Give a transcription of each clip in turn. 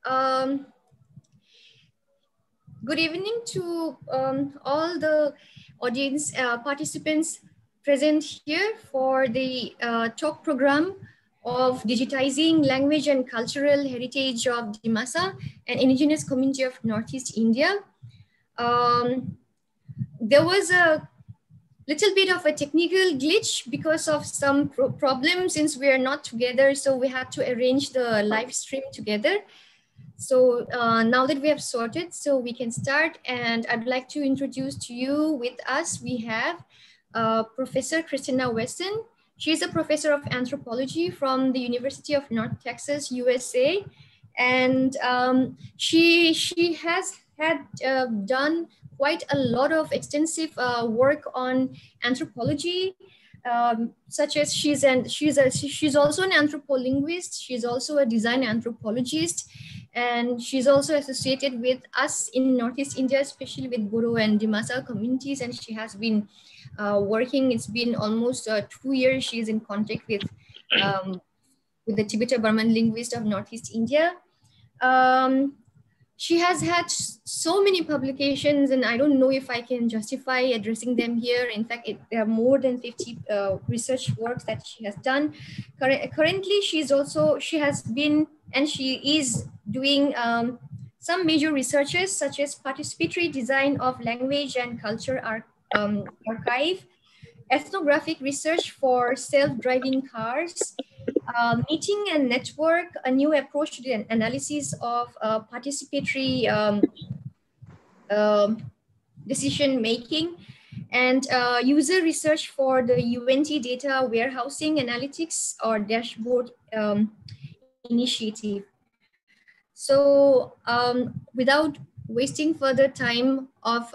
Um, Good evening to all the audience participants present here for the talk program of Digitizing Language and Cultural Heritage of Dimasa, an indigenous community of Northeast India. There was a little bit of a technical glitch because of some problems since we are not together, so we had to arrange the live stream together. So now that we have sorted, so we can start, and I'd like to introduce to you with us, we have Professor Christina Wasson. She's a professor of anthropology from the University of North Texas, USA. And she has had done quite a lot of extensive work on anthropology, such as she's also an anthropolinguist. She's also a design anthropologist, and she's also associated with us in Northeast India, especially with Bodo and Dimasa communities. And she has been working. It's been almost 2 years. She's in contact with the Tibeto-Burman linguist of Northeast India. She has had so many publications, and I don't know if I can justify addressing them here. In fact, there are more than 50 research works that she has done. Currently, she has been, and she is doing some major researches, such as participatory design of language and culture archive, ethnographic research for self-driving cars, meeting and network, a new approach to the analysis of participatory decision making, and user research for the UNT data warehousing analytics or dashboard initiative. So without wasting further time of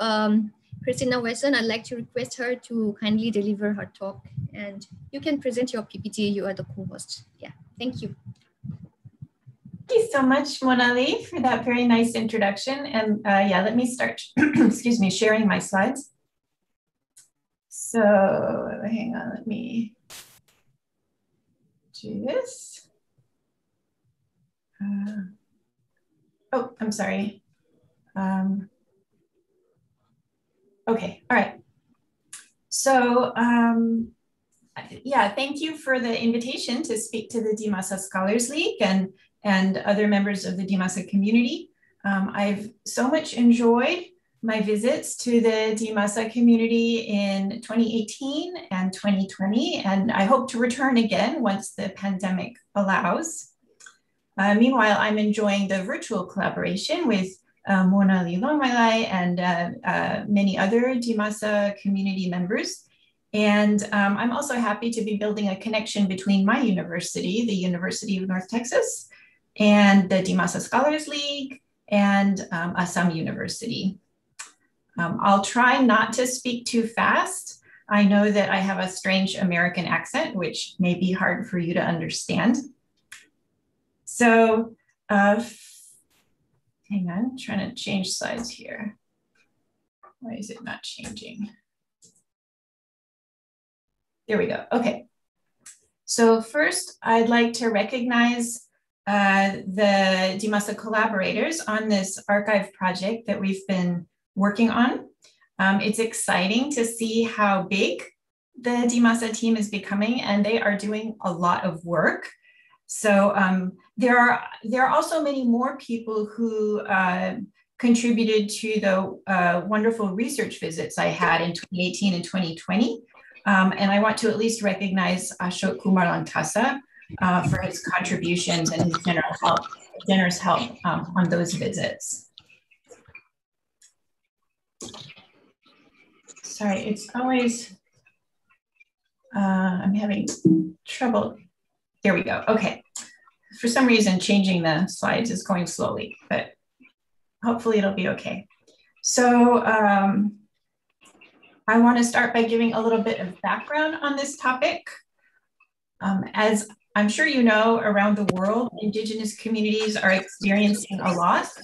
Christina Wasson, I'd like to request her to kindly deliver her talk, and you can present your PPT. You are the co-host. Yeah, thank you. Thank you so much, Monali, for that very nice introduction. And yeah, let me start, excuse me, sharing my slides. So hang on, let me do this. Oh, I'm sorry. Okay, all right. So yeah, thank you for the invitation to speak to the Dimasa Scholars League and other members of the Dimasa community. I've so much enjoyed my visits to the Dimasa community in 2018 and 2020, and I hope to return again once the pandemic allows. Meanwhile, I'm enjoying the virtual collaboration with Mona Lilongmailai and many other Dimasa community members. And I'm also happy to be building a connection between my university, the University of North Texas, and the Dimasa Scholars League and Assam University. I'll try not to speak too fast. I know that I have a strange American accent, which may be hard for you to understand. So, hang on, I'm trying to change slides here. Why is it not changing? There we go, okay. So first, I'd like to recognize the Dimasa collaborators on this archive project that we've been working on. It's exciting to see how big the Dimasa team is becoming, and they are doing a lot of work. So there are also many more people who contributed to the wonderful research visits I had in 2018 and 2020. And I want to at least recognize Ashok Kumar Lantasa for his contributions and his generous help on those visits. Sorry, it's always, I'm having trouble. There we go, okay. For some reason, changing the slides is going slowly, but hopefully it'll be okay. So I want to start by giving a little bit of background on this topic. As I'm sure you know, around the world, Indigenous communities are experiencing a loss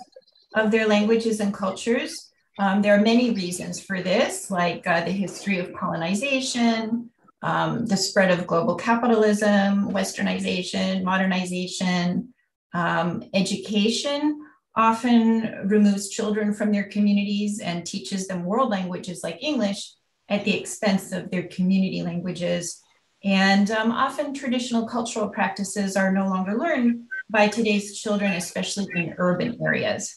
of their languages and cultures. There are many reasons for this, like the history of colonization, the spread of global capitalism, westernization, modernization, Education often removes children from their communities and teaches them world languages like English at the expense of their community languages. And often traditional cultural practices are no longer learned by today's children, especially in urban areas.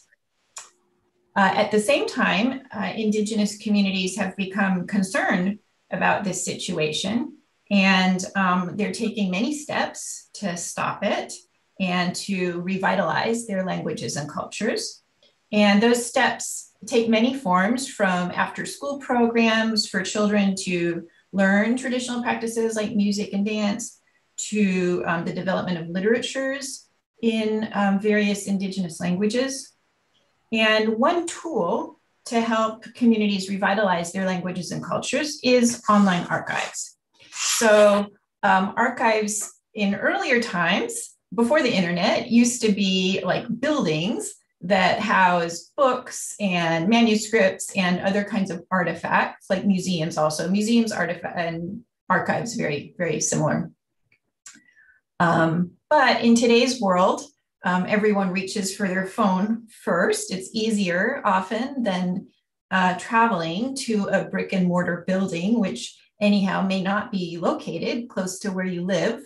At the same time, Indigenous communities have become concerned about this situation, and they're taking many steps to stop it and to revitalize their languages and cultures. And those steps take many forms, from after-school programs for children to learn traditional practices like music and dance, to the development of literatures in various Indigenous languages. And one tool to help communities revitalize their languages and cultures is online archives. So archives in earlier times, before the internet, used to be like buildings that house books and manuscripts and other kinds of artifacts, like museums also. Museums, artifacts, and archives, very, very similar. But in today's world, everyone reaches for their phone first. It's easier often than traveling to a brick and mortar building, which anyhow may not be located close to where you live.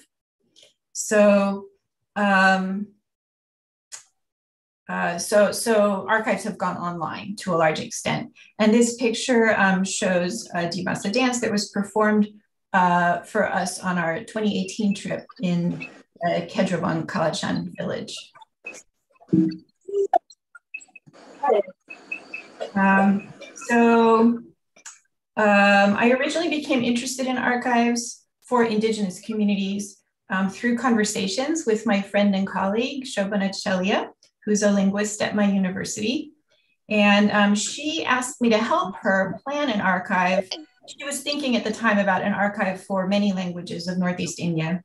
So, so archives have gone online to a large extent. And this picture shows a Dimasa dance that was performed for us on our 2018 trip in Kedrawang Kalachan village. I originally became interested in archives for Indigenous communities through conversations with my friend and colleague, Shobana Chelia, who's a linguist at my university. And she asked me to help her plan an archive. She was thinking at the time about an archive for many languages of Northeast India.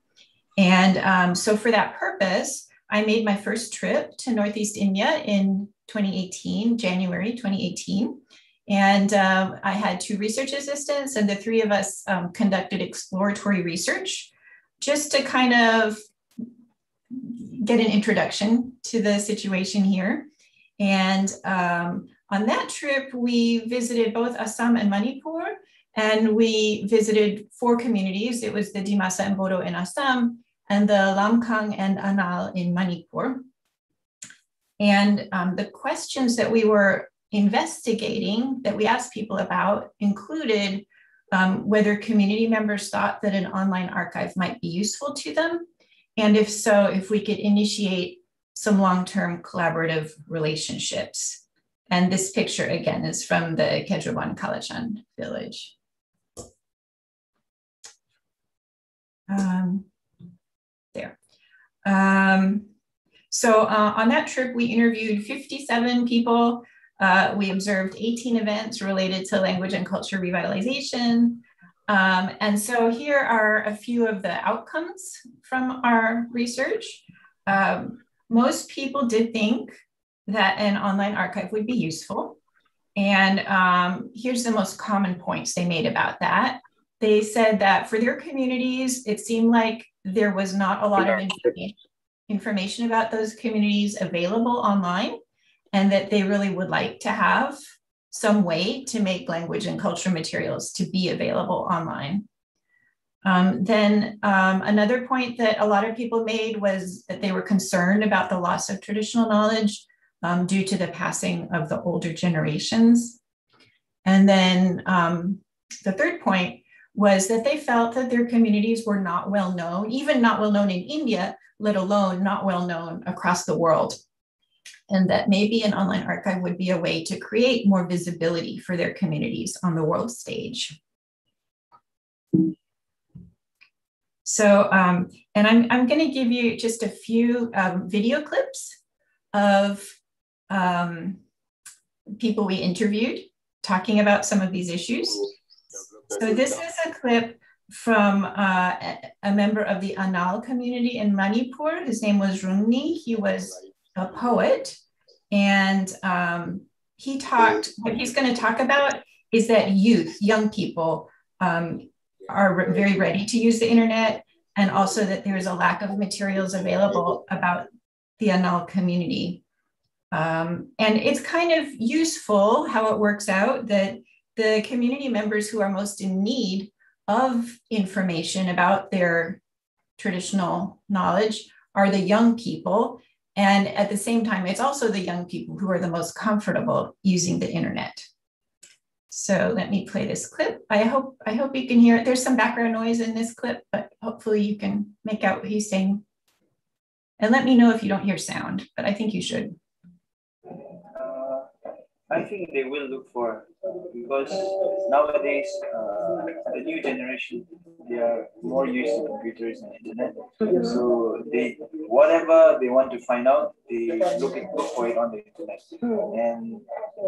And so for that purpose, I made my first trip to Northeast India in 2018, January 2018. And I had 2 research assistants, and the 3 of us conducted exploratory research just to kind of get an introduction to the situation here. And on that trip, we visited both Assam and Manipur, and we visited 4 communities. It was the Dimasa and Bodo in Assam, and the Lamkang and Anal in Manipur. And the questions that we were investigating, that we asked people about, included whether community members thought that an online archive might be useful to them, and if so, if we could initiate some long-term collaborative relationships. And this picture, again, is from the Kedrawang Kalachan village. There. So on that trip, we interviewed 57 people. We observed 18 events related to language and culture revitalization. And so here are a few of the outcomes from our research. Most people did think that an online archive would be useful. And here's the most common points they made about that. They said that for their communities, it seemed like there was not a lot of information about those communities available online, and that they really would like to have some way to make language and culture materials to be available online. Then another point that a lot of people made was that they were concerned about the loss of traditional knowledge due to the passing of the older generations. And then the third point was that they felt that their communities were not well known, even not well known in India, let alone not well known across the world. And that maybe an online archive would be a way to create more visibility for their communities on the world stage. So, and I'm going to give you just a few video clips of people we interviewed talking about some of these issues. So this is a clip from a member of the Anal community in Manipur. His name was Rungni. He was a poet, and he talked, what he's going to talk about is that youth, young people, are very ready to use the internet, and also that there's a lack of materials available about the Anal community. And it's kind of useful how it works out that the community members who are most in need of information about their traditional knowledge are the young people. And at the same time, it's also the young people who are the most comfortable using the internet. So let me play this clip. I hope you can hear it. There's some background noise in this clip, but hopefully you can make out what he's saying. And let me know if you don't hear sound, but I think you should. I think they will look for, because nowadays the new generation, they are more used to computers and internet. So they, whatever they want to find out, they look for it on the internet. And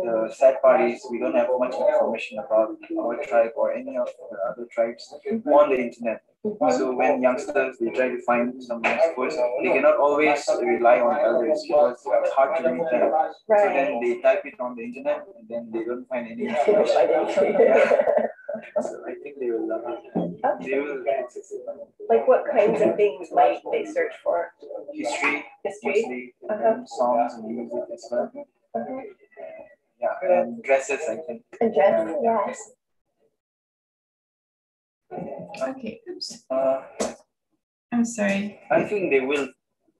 the sad part is we don't have much information about our tribe or any of the other tribes on the internet. So when youngsters, they try to find some experts, they cannot always rely on elders because it's hard to read them. So then they type it on the internet and then they don't find any information. So I think they will love it. They will access it. Like what kinds of things might they search for? History, mostly, songs and music as well. Yeah, and dresses, I think. And dresses, yes. Okay, oops. I'm sorry. I think they will.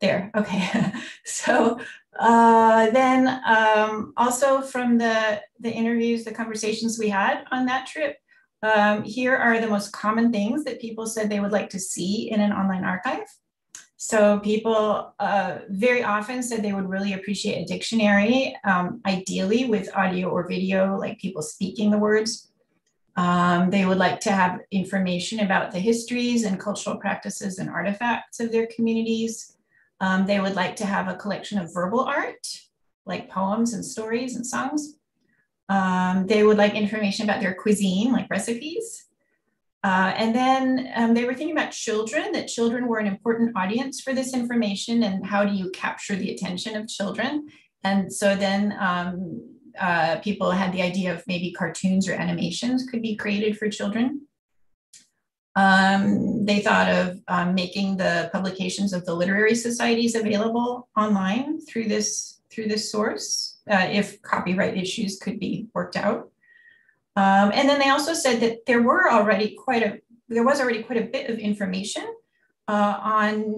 There, okay. So then also from the interviews, the conversations we had on that trip, here are the most common things that people said they would like to see in an online archive. So people very often said they would really appreciate a dictionary, ideally with audio or video, like people speaking the words. They would like to have information about the histories and cultural practices and artifacts of their communities. They would like to have a collection of verbal art, like poems and stories and songs. They would like information about their cuisine, like recipes. And then they were thinking about children, that children were an important audience for this information, and how do you capture the attention of children? And so then people had the idea of maybe cartoons or animations could be created for children. They thought of making the publications of the literary societies available online through this source, if copyright issues could be worked out. And then they also said that there was already quite a bit of information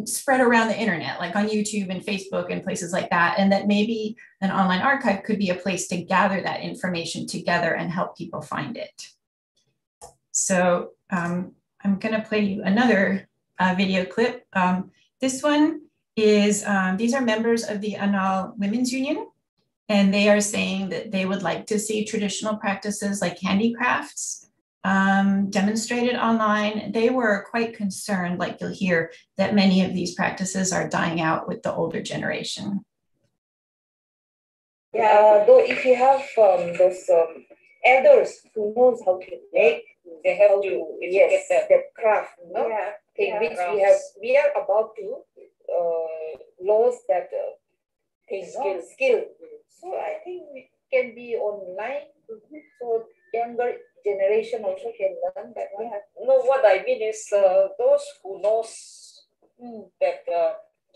spread around the internet, like on YouTube and Facebook and places like that, and that maybe an online archive could be a place to gather that information together and help people find it. So I'm going to play you another video clip. This one is, these are members of the Anal Women's Union, and they are saying that they would like to see traditional practices like handicrafts demonstrated online. They were quite concerned, like you'll hear, that many of these practices are dying out with the older generation. Yeah, though if you have those elders who knows how to make, they have to get the craft, no? Yeah. In which we are about to laws that skill. So I think it can be online. So younger generation also can learn that. No, what I mean is those who knows that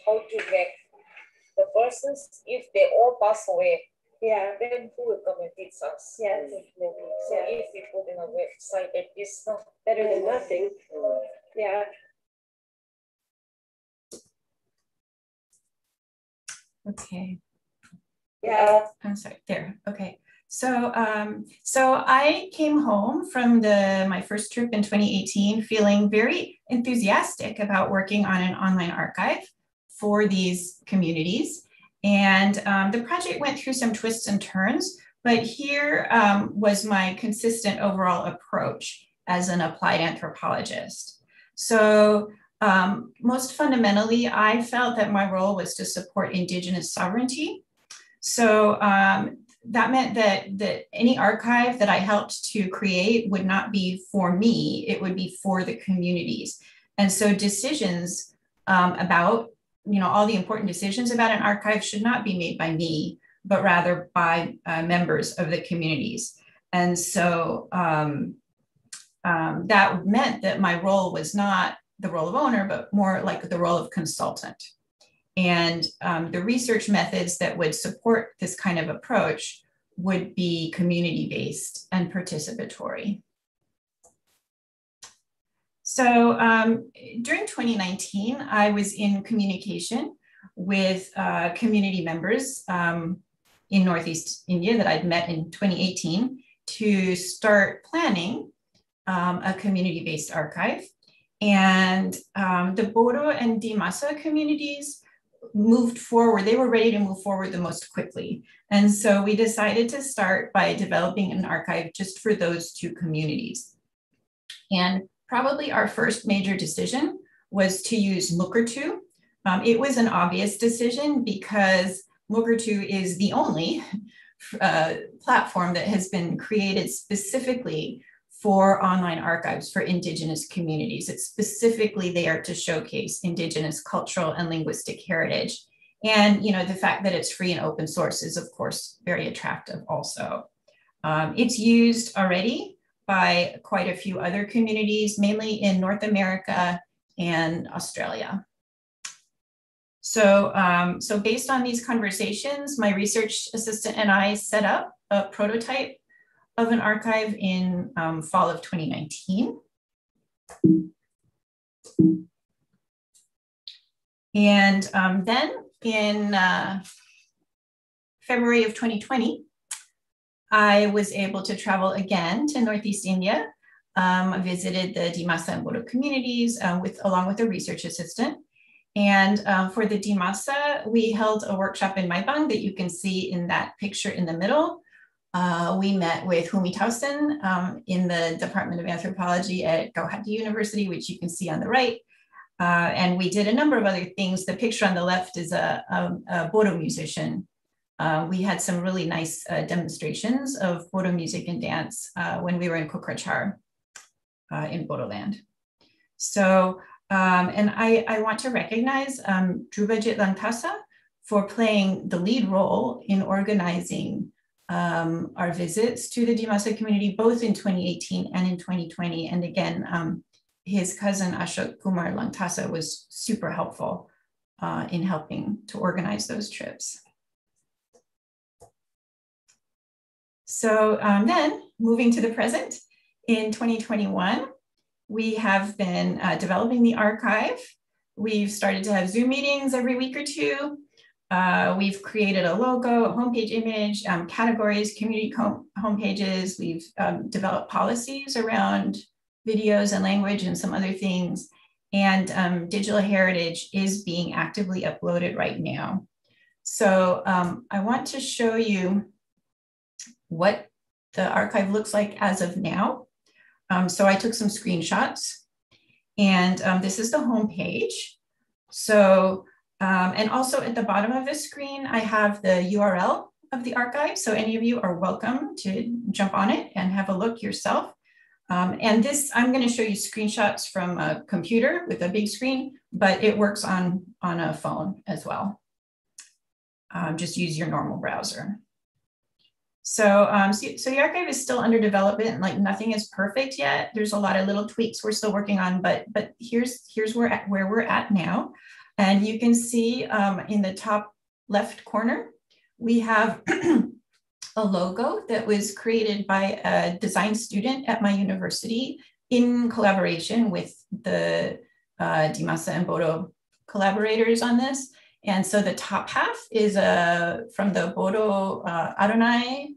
how to make the persons, if they all pass away, then who will come and teach us? Yeah, definitely. So if we put in a website that is better than nothing. Yeah. Okay. Yeah. I'm sorry, there, okay. So, so I came home from my first trip in 2018 feeling very enthusiastic about working on an online archive for these communities. And the project went through some twists and turns, but here was my consistent overall approach as an applied anthropologist. So most fundamentally, I felt that my role was to support Indigenous sovereignty. So that meant that any archive that I helped to create would not be for me, it would be for the communities. And so decisions about, all the important decisions about an archive should not be made by me, but rather by members of the communities. And so that meant that my role was not the role of owner, but more like the role of consultant. And the research methods that would support this kind of approach would be community-based and participatory. So during 2019, I was in communication with community members in Northeast India that I'd met in 2018 to start planning a community-based archive. And the Bodo and Dimasa communities moved forward. They were ready to move forward the most quickly. And so we decided to start by developing an archive just for those two communities. And probably our first major decision was to use Mukurtu. It was an obvious decision because Mukurtu is the only platform that has been created specifically for online archives for Indigenous communities. It's specifically there to showcase Indigenous cultural and linguistic heritage. And the fact that it's free and open source is, of course, very attractive also. It's used already by quite a few other communities, mainly in North America and Australia. So, so based on these conversations, my research assistant and I set up a prototype of an archive in fall of 2019. And then in February of 2020, I was able to travel again to Northeast India. I visited the Dimasa and Bodo communities along with a research assistant. And for the Dimasa, we held a workshop in Maibang that you can see in that picture in the middle. We met with Humi Tausen in the Department of Anthropology at Gauhati University, which you can see on the right. And we did a number of other things. The picture on the left is a Bodo musician. We had some really nice demonstrations of Bodo music and dance when we were in Kokrachar in Bodoland. So, and I want to recognize Drubajit Langtasa for playing the lead role in organizing our visits to the Dimasa community, both in 2018 and in 2020. And again, his cousin Ashok Kumar Langtasa was super helpful in helping to organize those trips. So then moving to the present, in 2021, we have been developing the archive. We've started to have Zoom meetings every week or two. We've created a logo, a homepage image, categories, community homepages. We've developed policies around videos and language and some other things. And digital heritage is being actively uploaded right now. So I want to show you what the archive looks like as of now. So I took some screenshots, and this is the homepage. So, and also at the bottom of the screen, I have the URL of the archive. So any of you are welcome to jump on it and have a look yourself. And this, I'm going to show you screenshots from a computer with a big screen, but it works on a phone as well. Just use your normal browser. So, so the archive is still under development, like nothing is perfect yet. There's a lot of little tweaks we're still working on, but here's where we're at now. And you can see in the top left corner, we have a logo that was created by a design student at my university in collaboration with the Dimasa and Bodo collaborators on this. And so the top half is from the Bodo Adonai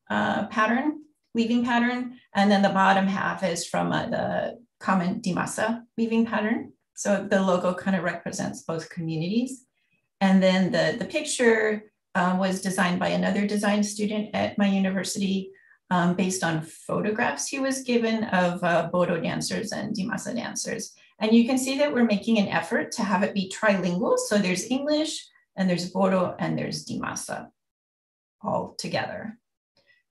pattern, weaving pattern. And then the bottom half is from the common Dimasa weaving pattern. So the logo kind of represents both communities. And then the picture was designed by another design student at my university based on photographs he was given of Bodo dancers and Dimasa dancers. And you can see that we're making an effort to have it be trilingual. So there's English and there's Bodo and there's Dimasa all together.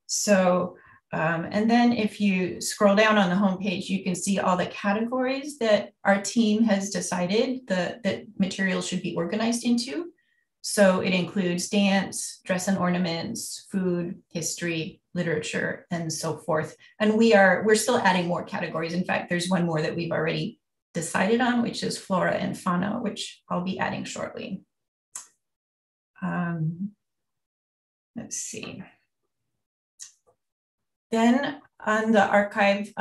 So, and then if you scroll down on the homepage, you can see all the categories that our team has decided that materials should be organized into. So it includes dance, dress and ornaments, food, history, literature, and so forth. And we're still adding more categories. In fact, there's one more that we've already decided on, which is flora and fauna, which I'll be adding shortly. Let's see. Then on the archive,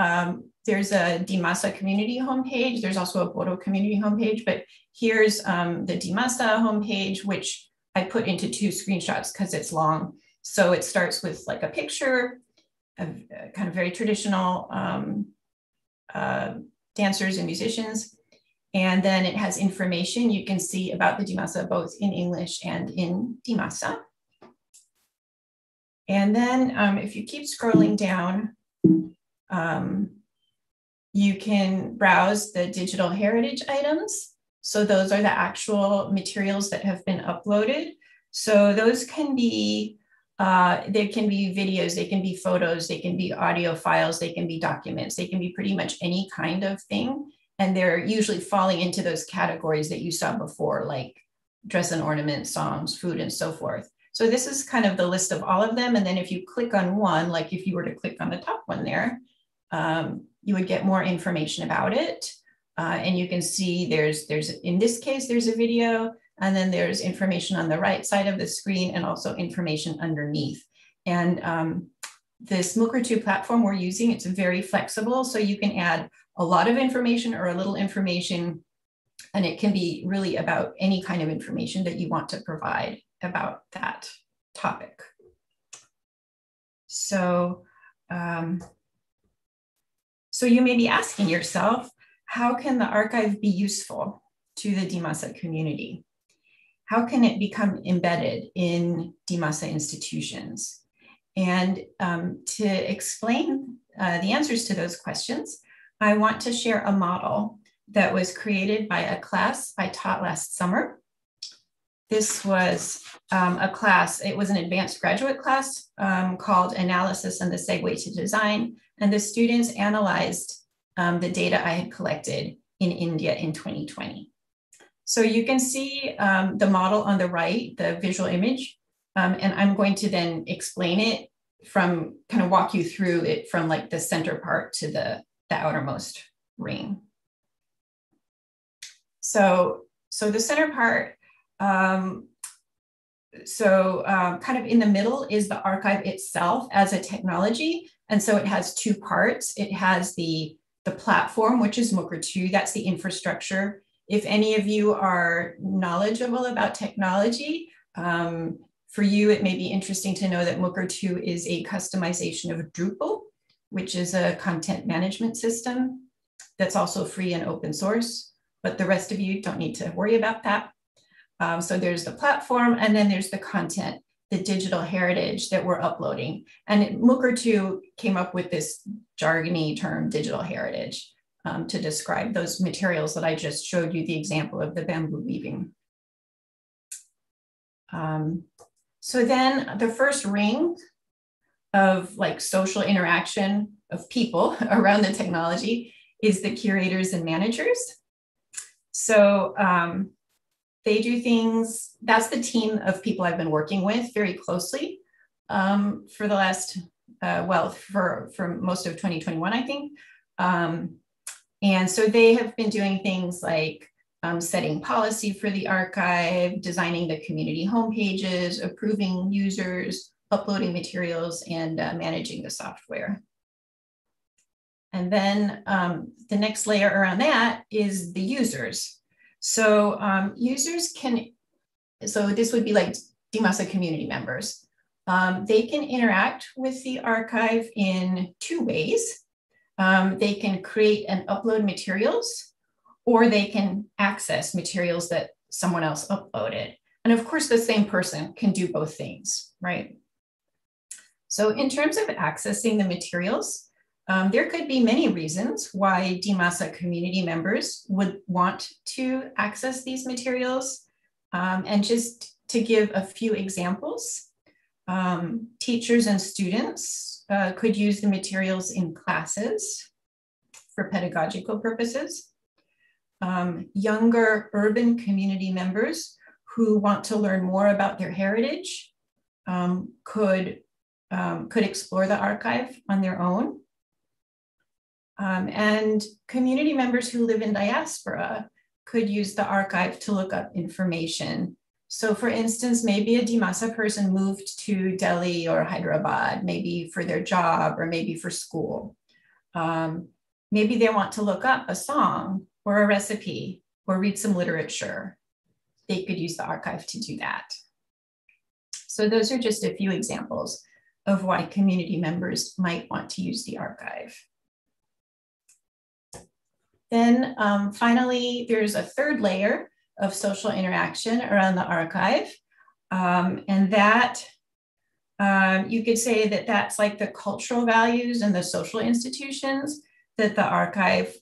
there's a Dimasa community homepage. There's also a Bodo community homepage, but here's the Dimasa homepage, which I put into 2 screenshots because it's long. So it starts with like a picture of kind of very traditional dancers and musicians. And then it has information you can see about the Dimasa, both in English and in Dimasa. And then if you keep scrolling down, you can browse the digital heritage items. So those are the actual materials that have been uploaded. So those can be, they can be videos, they can be photos, they can be audio files, they can be documents, they can be pretty much any kind of thing. And they're usually falling into those categories that you saw before, like dress and ornament, songs, food, and so forth. So this is kind of the list of all of them. And then if you click on one, like if you were to click on the top one there, you would get more information about it. And you can see there's in this case, there's a video, and then there's information on the right side of the screen and also information underneath. And this Mukra2 platform we're using, it's very flexible. So you can add a lot of information or a little information, and it can be really about any kind of information that you want to provide about that topic. So, so you may be asking yourself, how can the archive be useful to the Dimasa community? How can it become embedded in Dimasa institutions? And to explain the answers to those questions, I want to share a model that was created by a class I taught last summer. This was a class, it was an advanced graduate class called Analysis and the Segue to Design. And the students analyzed the data I had collected in India in 2020. So you can see the model on the right, the visual image, and I'm going to then explain it from, kind of walk you through it from like the center part to the outermost ring. So the center part, kind of in the middle is the archive itself as a technology. And so it has 2 parts. It has the platform, which is Mukra2, that's the infrastructure. If any of you are knowledgeable about technology, for you, it may be interesting to know that Mukra2 is a customization of Drupal, which is a content management system that's also free and open source, but the rest of you don't need to worry about that. So there's the platform, and then there's the content, the digital heritage that we're uploading. And Mukra2 came up with this jargony term, digital heritage, to describe those materials that I just showed you the example of the bamboo weaving. So then the first ring of like social interaction of people around the technology is the curators and managers. So they do things, that's the team of people I've been working with very closely for the last, well, for most of 2021, I think. And so they have been doing things like setting policy for the archive, designing the community homepages, approving users, uploading materials, and managing the software. And then the next layer around that is the users. So users can, so this would be like Dimasa community members. They can interact with the archive in 2 ways. They can create and upload materials, or they can access materials that someone else uploaded. And of course, the same person can do both things, right? So in terms of accessing the materials, there could be many reasons why Dimasa community members would want to access these materials. And just to give a few examples, teachers and students could use the materials in classes for pedagogical purposes. Younger urban community members who want to learn more about their heritage could explore the archive on their own. And community members who live in diaspora could use the archive to look up information So for instance, maybe a Dimasa person moved to Delhi or Hyderabad, maybe for their job or maybe for school. Maybe they want to look up a song or a recipe or read some literature. They could use the archive to do that. So those are just a few examples of why community members might want to use the archive. Then finally, there's a third layer of social interaction around the archive. And that you could say that that's like the cultural values and the social institutions that the archive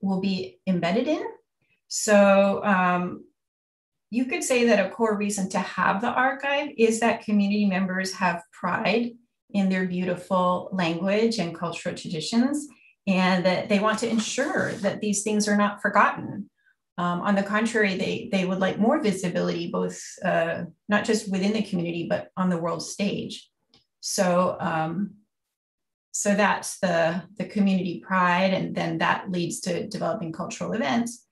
will be embedded in. So you could say that a core reason to have the archive is that community members have pride in their beautiful language and cultural traditions, and that they want to ensure that these things are not forgotten. On the contrary, they would like more visibility, both not just within the community, but on the world stage. So, so that's the community pride, and then that leads to developing cultural events.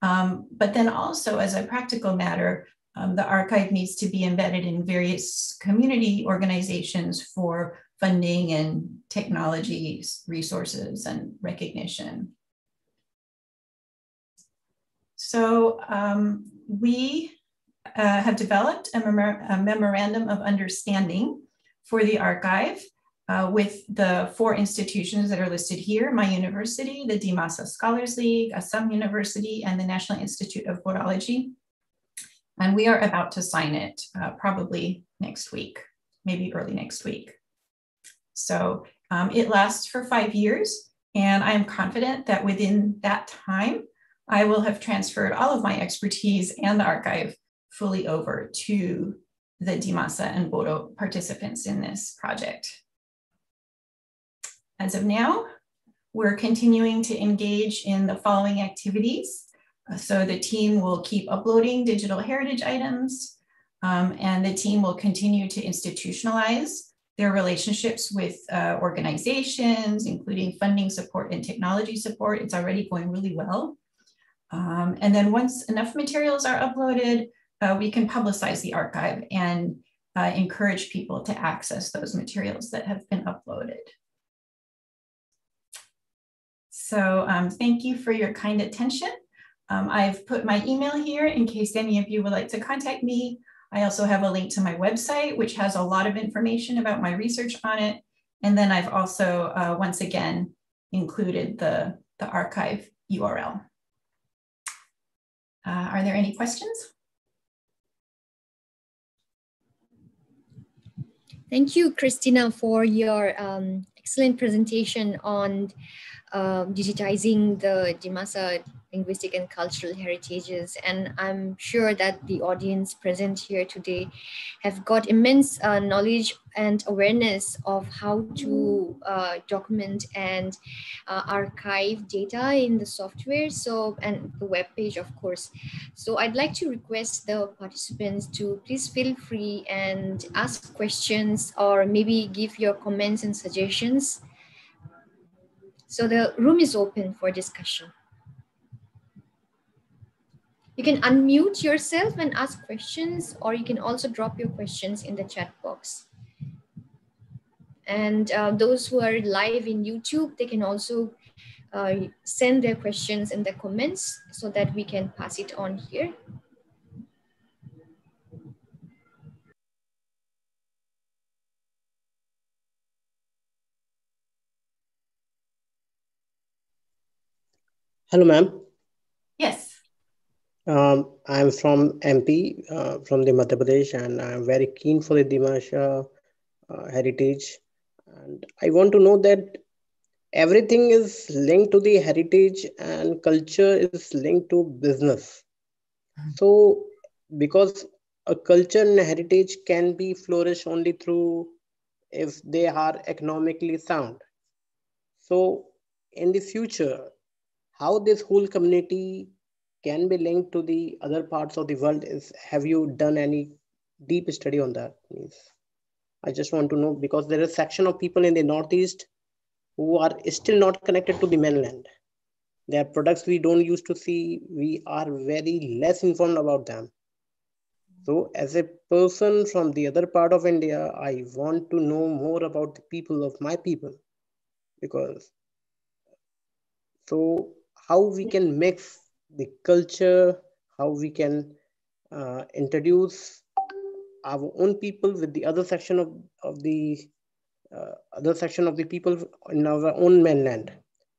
But then also, as a practical matter, the archive needs to be embedded in various community organizations for funding and technology resources and recognition. So we have developed a memorandum of understanding for the archive with the 4 institutions that are listed here: my university, the Dimasa Scholars League, Assam University, and the National Institute of Horology. And we are about to sign it probably next week, maybe early next week. So it lasts for 5 years, and I am confident that within that time, I will have transferred all of my expertise and the archive fully over to the Dimasa and Bodo participants in this project. As of now, we're continuing to engage in the following activities. So the team will keep uploading digital heritage items, and the team will continue to institutionalize their relationships with organizations, including funding support and technology support. It's already going really well. And then once enough materials are uploaded, we can publicize the archive and encourage people to access those materials that have been uploaded. So thank you for your kind attention. I've put my email here in case any of you would like to contact me. I also have a link to my website, which has a lot of information about my research on it. And then I've also, once again, included the archive URL. Are there any questions? Thank you, Christina, for your excellent presentation on digitizing the Dimasa linguistic and cultural heritages. And I'm sure that the audience present here today have got immense knowledge and awareness of how to document and archive data in the software, so, and the web page, of course. So I'd like to request the participants to please feel free and ask questions or maybe give your comments and suggestions. So the room is open for discussion. You can unmute yourself and ask questions, or you can also drop your questions in the chat box. And those who are live in YouTube, they can also send their questions in the comments so that we can pass it on here. Hello, ma'am. Yes. I'm from MP, from the Madhya Pradesh, and I'm very keen for the Dimasa heritage. And I want to know that everything is linked to the heritage and culture is linked to business. So, because a culture and heritage can be flourished only through if they are economically sound. So, in the future, how this whole community can be linked to the other parts of the world is, have you done any deep study on that? I just want to know, because there is a section of people in the Northeast who are still not connected to the mainland. There are products we don't used to see. We are very less informed about them. So as a person from the other part of India, I want to know more about the people of my people, because so how we can mix the culture, how we can introduce our own people with the other section of the other section of the people in our own mainland.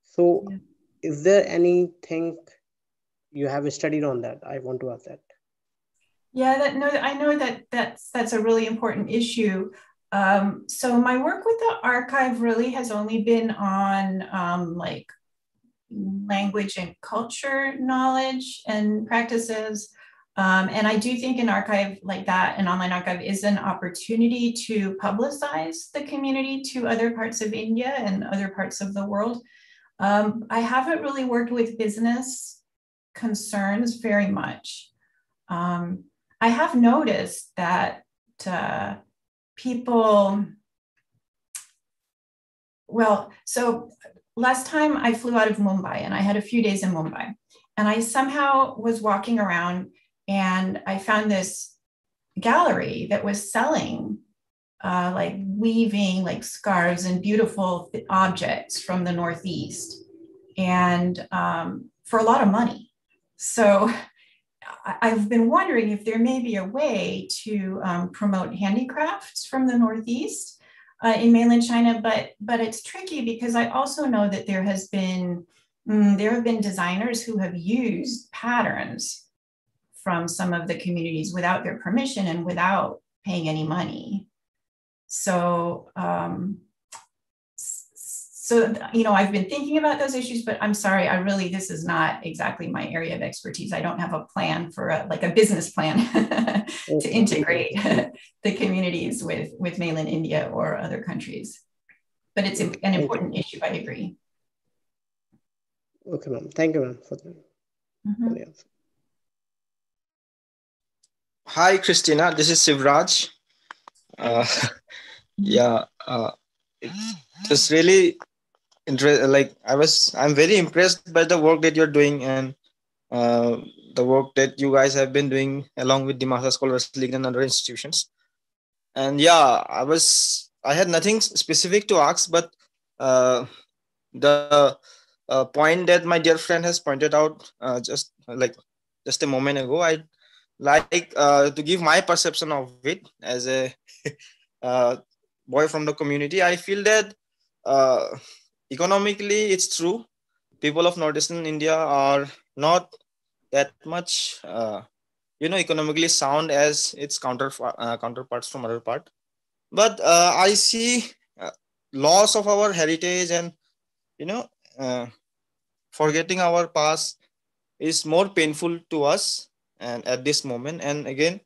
So Yeah. is there anything you have studied on that? I want to ask that. Yeah, I know that that's a really important issue. So my work with the archive really has only been on like language and culture knowledge and practices. And I do think an archive like that, an online archive, is an opportunity to publicize the community to other parts of India and other parts of the world. I haven't really worked with business concerns very much. I have noticed that people, well, so last time I flew out of Mumbai and I had a few days in Mumbai, and I somehow was walking around and I found this gallery that was selling like weaving, like scarves and beautiful objects from the Northeast, and for a lot of money. So I've been wondering if there may be a way to promote handicrafts from the Northeast in mainland China, but it's tricky because I also know that there have been designers who have used patterns from some of the communities without their permission and without paying any money. So you know, I've been thinking about those issues, but I'm sorry, this is not exactly my area of expertise. I don't have a plan for like a business plan to integrate the communities with mainland India or other countries. But it's an important issue, I agree. Okay, ma'am. Thank you, ma'am, for the answer. Hi, Christina. This is Sivraj. Yeah, it's really like I'm very impressed by the work that you're doing, and the work that you guys have been doing along with Dimasa Scholars League and other institutions. And yeah, I had nothing specific to ask, but the point that my dear friend has pointed out just a moment ago, I like to give my perception of it as a uh, boy from the community. I feel that economically it's true, people of northeastern India are not that much economically sound as its counterparts from other part. But I see loss of our heritage and you know uh, forgetting our past is more painful to us and at this moment, and again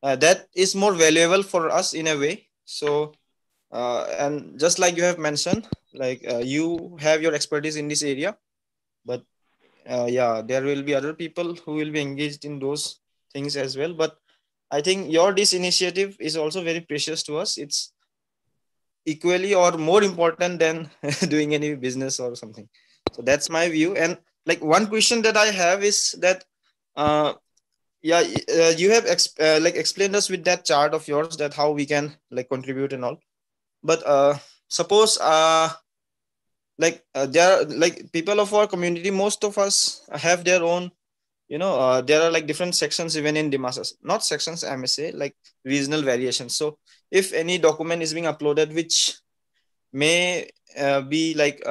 that is more valuable for us in a way. So and just like you have mentioned, like you have your expertise in this area, but yeah, there will be other people who will be engaged in those things as well. But I think this initiative is also very precious to us. It's equally or more important than doing any business or something. So that's my view. And like one question that I have is that uh, yeah, you have explained us with that chart of yours that how we can like contribute and all. But suppose there are like people of our community, most of us have their own, there are like different sections even in Dimasas, not sections, I may say, like regional variations. So if any document is being uploaded which may be like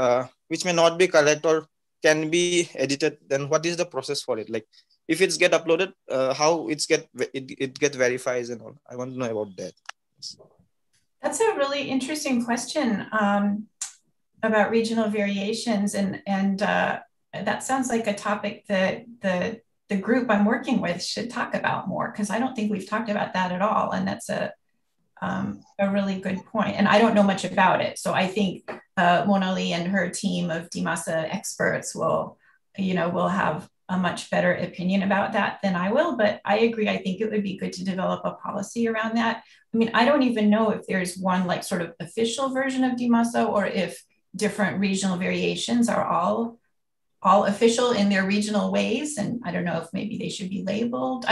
which may not be correct or can be edited, then what is the process for it? Like if it's get uploaded, how it get verifies and all. I want to know about that. That's a really interesting question about regional variations, and that sounds like a topic that the group I'm working with should talk about more, because I don't think we've talked about that at all, and that's a really good point. And I don't know much about it, so I think Monali and her team of Dimasa experts will have a much better opinion about that than I will. But I agree. I think it would be good to develop a policy around that. I mean, I don't even know if there's one like sort of official version of Dimasa, or if different regional variations are all official in their regional ways. And I don't know if maybe they should be labeled.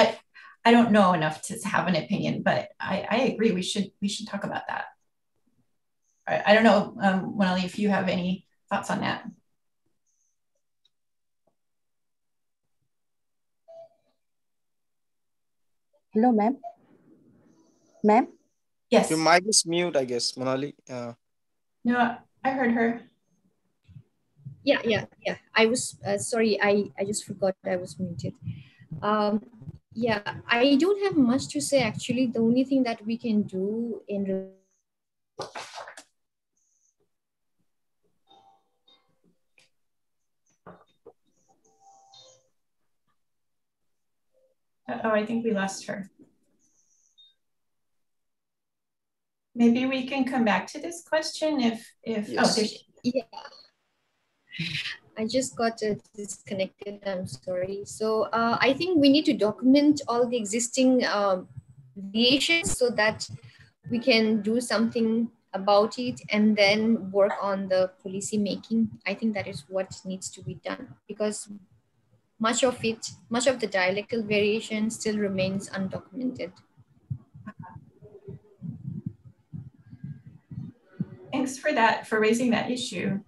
I don't know enough to have an opinion, but I agree. We should talk about that. I don't know, Wenali, if you have any thoughts on that. Hello, ma'am. Ma'am? Yes. Your mic is mute, I guess, Monali. No, I heard her. Yeah. I was sorry. I just forgot I was muted. Yeah, I don't have much to say actually. The only thing that we can do in Oh, I think we lost her. Maybe we can come back to this question if Yes. Oh, there she. Yeah. I just got disconnected. I'm sorry. So I think we need to document all the existing variations so that we can do something about it and then work on the policy making. I think that is what needs to be done because much of the dialectal variation still remains undocumented. Thanks for that, for raising that issue.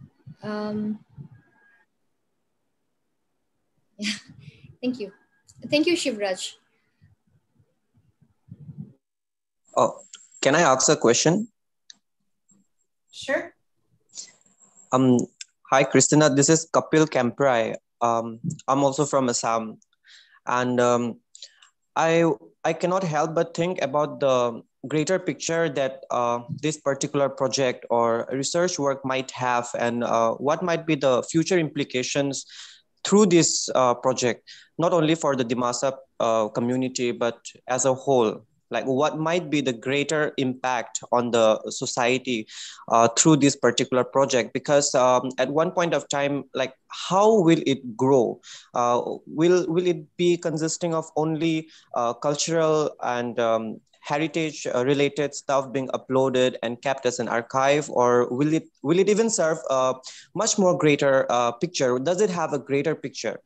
Yeah, thank you. Thank you, Shivraj. Oh, can I ask a question? Sure. Hi, Christina. This is Kapil Kemprai. I'm also from Assam, and I cannot help but think about the greater picture that this particular project or research work might have, and what might be the future implications through this project, not only for the Dimasa community, but as a whole. Like what might be the greater impact on the society through this particular project? Because at one point of time, like how will it grow? Will it be consisting of only cultural and heritage related stuff being uploaded and kept as an archive, or will it even serve a much more greater picture? Does it have a greater picture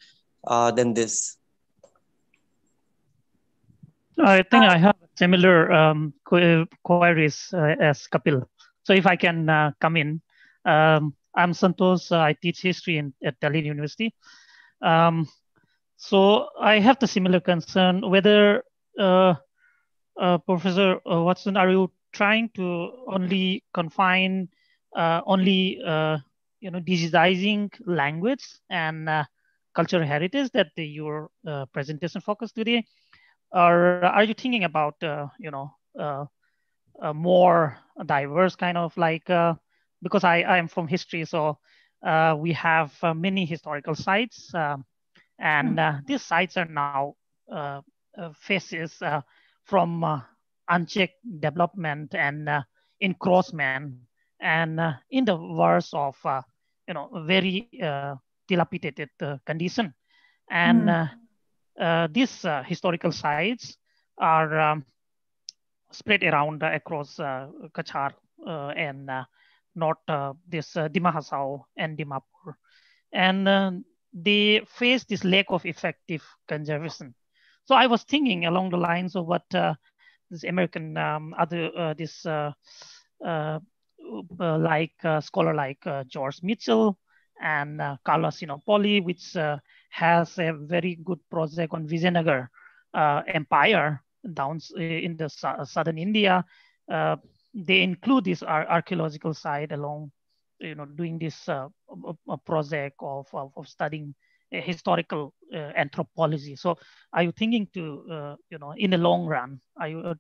than this? I think I have similar queries as Kapil. So if I can come in, I'm Santosh. I teach history at Delhi University. So I have the similar concern whether Professor Watson, are you trying to only confine digitizing language and cultural heritage that your presentation focused today, or are you thinking about a more diverse kind of like because I am from history, so we have many historical sites, and these sites are now faces from unchecked development and encroachment, and in the worst of very dilapidated condition, and these historical sites are spread around across Kachar and not this Dimahasao and Dimapur, and they face this lack of effective conservation. So I was thinking along the lines of what this American scholar like George Mitchell and Carlos Sinopoli, which has a very good project on Vijayanagar Empire down in the southern India. They include this archaeological site along, doing this a project of studying historical anthropology. So, are you thinking to, in the long run, are you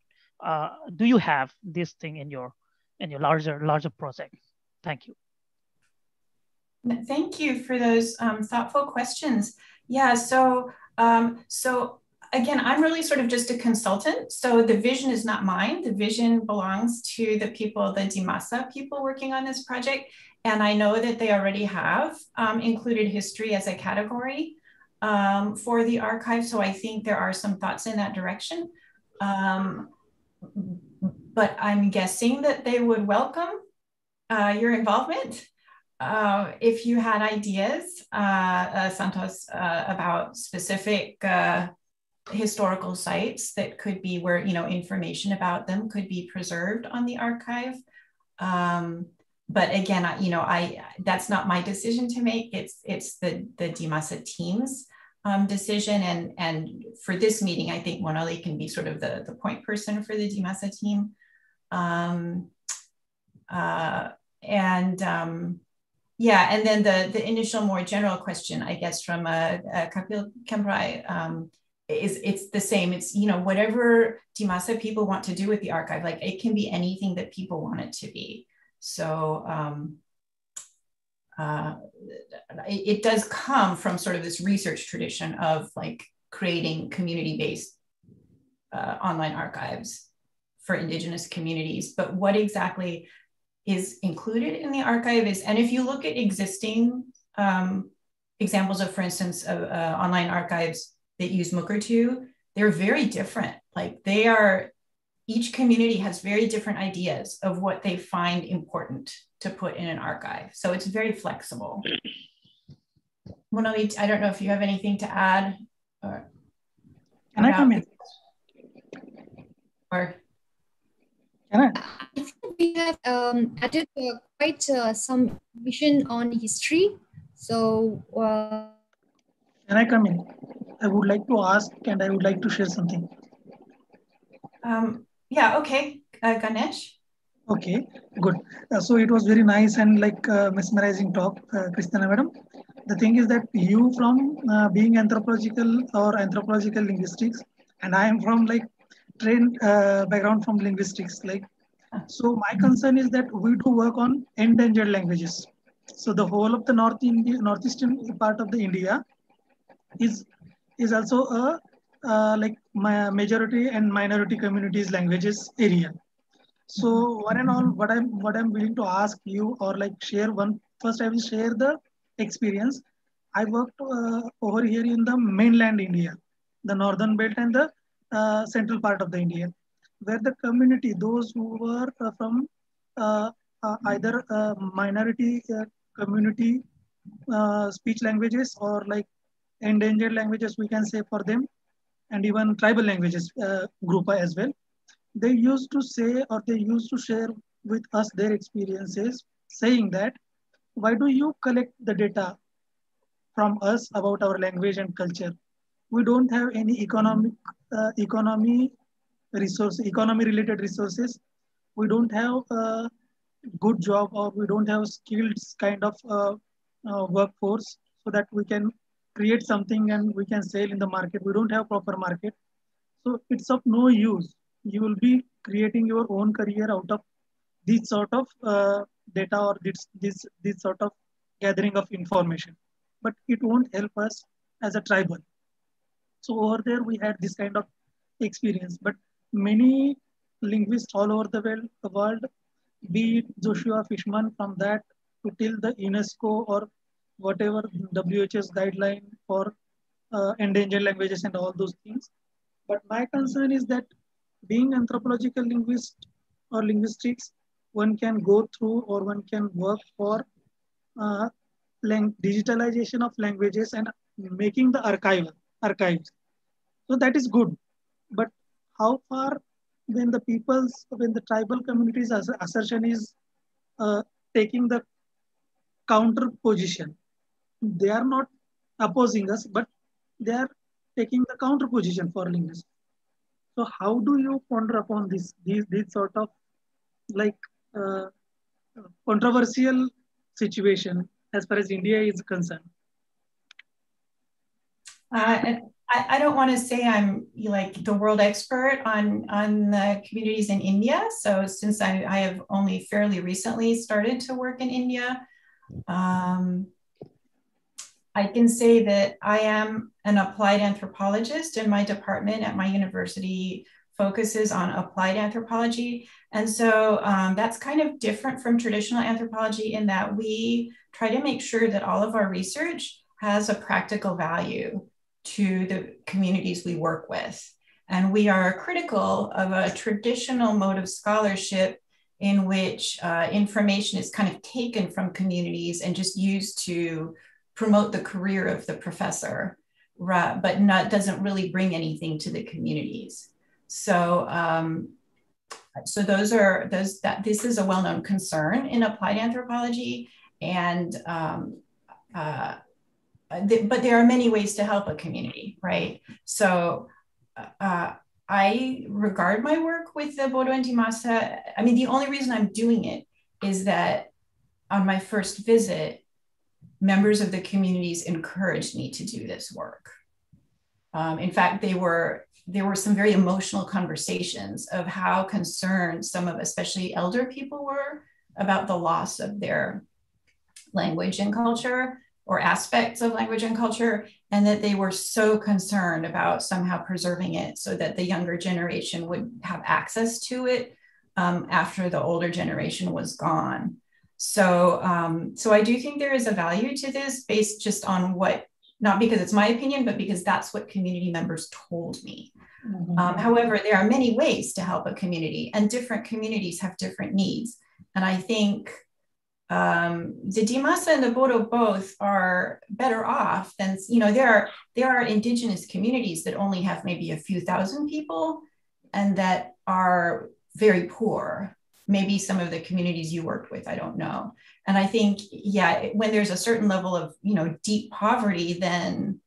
do you have this thing in your larger project? Thank you. Thank you for those thoughtful questions. Yeah, so again, I'm really sort of just a consultant. So the vision is not mine. The vision belongs to the people, the Dimasa people working on this project. And I know that they already have included history as a category for the archive. So I think there are some thoughts in that direction. But I'm guessing that they would welcome your involvement. If you had ideas, Santos, about specific historical sites that could be where, you know, information about them could be preserved on the archive. But again, that's not my decision to make. It's the Dimasa team's decision. And for this meeting, I think Monali can be sort of the point person for the Dimasa team. Yeah, and then the initial more general question, I guess, from Kapil Kembrai, it's the same. It's, you know, whatever Dimasa people want to do with the archive, like it can be anything that people want it to be. So it does come from sort of this research tradition of like creating community-based online archives for Indigenous communities. But what exactly is included in the archive is, and if you look at existing examples of, for instance, online archives that use Mukurtu, they're very different. Like they are, each community has very different ideas of what they find important to put in an archive. So it's very flexible. Monali, I don't know if you have anything to add. Or can I come in? Or I think we have added quite some vision on history. So can I come in? I would like to ask and I would like to share something. Yeah, okay, Ganesh. Okay, good. So it was very nice and like mesmerizing talk, Christina madam. The thing is that you from being anthropological or anthropological linguistics, and I am from like trained background from linguistics. Like, so my concern is that we do work on endangered languages. So the whole of the northeastern part of the India is also a like majority and minority communities languages area. So one and all, what I'm willing to ask you or like share one, first I will share the experience. I worked over here in the mainland India, the northern belt and the central part of the India, where the community, those who were from either minority community speech languages or like endangered languages, we can say for them, and even tribal languages group as well. They used to say or they used to share with us their experiences, saying that, why do you collect the data from us about our language and culture? We don't have any economy related resources. We don't have a good job or we don't have skilled kind of workforce so that we can create something and we can sell in the market. We don't have proper market. So it's of no use. You will be creating your own career out of this sort of data or this sort of gathering of information. But it won't help us as a tribal. So over there, we had this kind of experience. But many linguists all over the world, be it Joshua Fishman from that to till the UNESCO or whatever WHS guideline for endangered languages and all those things. But my concern is that being anthropological linguist or linguistics, one can go through or one can work for digitalization of languages and making the archives. So that is good. But how far when the tribal communities assertion is taking the counter position, they are not opposing us, but they are taking the counter position for linguists. So how do you ponder upon these sort of like uh, controversial situation as far as India is concerned? I don't want to say I'm like the world expert on the communities in India. So since I have only fairly recently started to work in India, I can say that I am an applied anthropologist, and my department at my university focuses on applied anthropology. And so that's kind of different from traditional anthropology in that we try to make sure that all of our research has a practical value to the communities we work with. And we are critical of a traditional mode of scholarship in which information is kind of taken from communities and just used to promote the career of the professor. but doesn't really bring anything to the communities. So, so this is a well-known concern in applied anthropology, and but there are many ways to help a community, right? So I regard my work with the Bodo and Dimasa. I mean, the only reason I'm doing it is that on my first visit, members of the communities encouraged me to do this work. In fact, there were some very emotional conversations of how concerned some of, especially elder people, were about the loss of their language and culture, or aspects of language and culture, and that they were so concerned about somehow preserving it so that the younger generation would have access to it after the older generation was gone. So, so I do think there is a value to this based just on what, not because it's my opinion, but because that's what community members told me. However, there are many ways to help a community, and different communities have different needs. And I think the Dimasa and the Bodo both are better off than, you know, there are indigenous communities that only have maybe a few thousand people and that are very poor. Maybe some of the communities you worked with, I don't know. And I think, yeah, when there's a certain level of, you know, deep poverty, then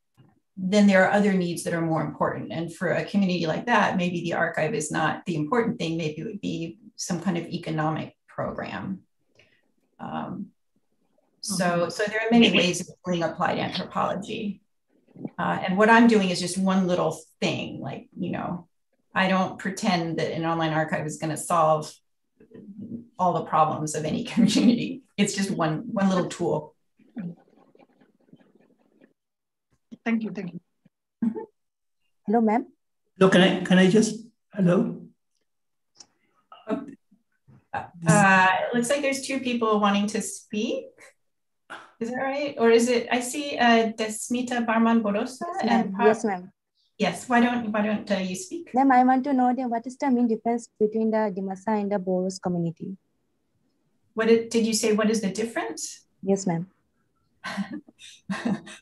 there are other needs that are more important. And for a community like that, maybe the archive is not the important thing. Maybe it would be some kind of economic program. So there are many ways of doing applied anthropology. And what I'm doing is just one little thing. Like, you know, I don't pretend that an online archive is going to solve all the problems of any community. It's just one little tool. Thank you. Hello, ma'am. Hello, can I just, hello? It looks like there's two people wanting to speak. Is that right? Or is it, I see Desmita Barman Borosa. Yes, ma'am. Yes, why don't you speak? Ma'am, I want to know what is the main difference between the Dimasa and the Boros community? Did you say, what is the difference? Yes, ma'am.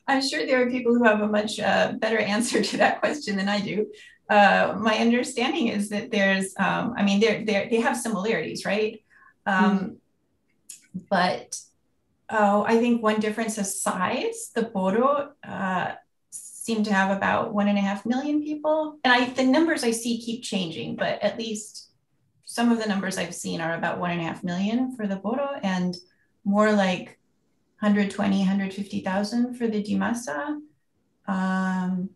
I'm sure there are people who have a much better answer to that question than I do. My understanding is that there's, I mean, they have similarities, right? But I think one difference is size. The Bodo seem to have about 1.5 million people. And the numbers I see keep changing, but at least some of the numbers I've seen are about 1.5 million for the Bodo and more like 120, 150,000 for the Dimasa. And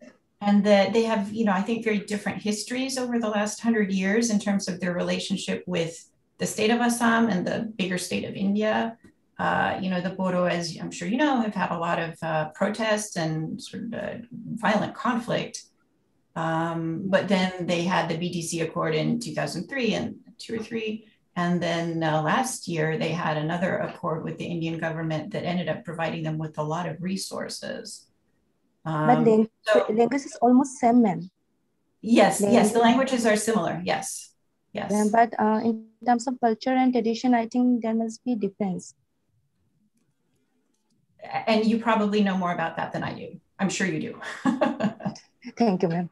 that they have, you know, I think very different histories over the last 100 years in terms of their relationship with the state of Assam and the bigger state of India. You know, the Bodo, as I'm sure you know, have had a lot of protests and sort of violent conflict. But then they had the BDC Accord in 2003 and 2 or 3. And then last year, they had another accord with the Indian government that ended up providing them with a lot of resources. But language is almost same, ma'am. Yes, the languages are similar, yes. Yeah, but in terms of culture and tradition, I think there must be difference. And you probably know more about that than I do. I'm sure you do. Thank you, ma'am.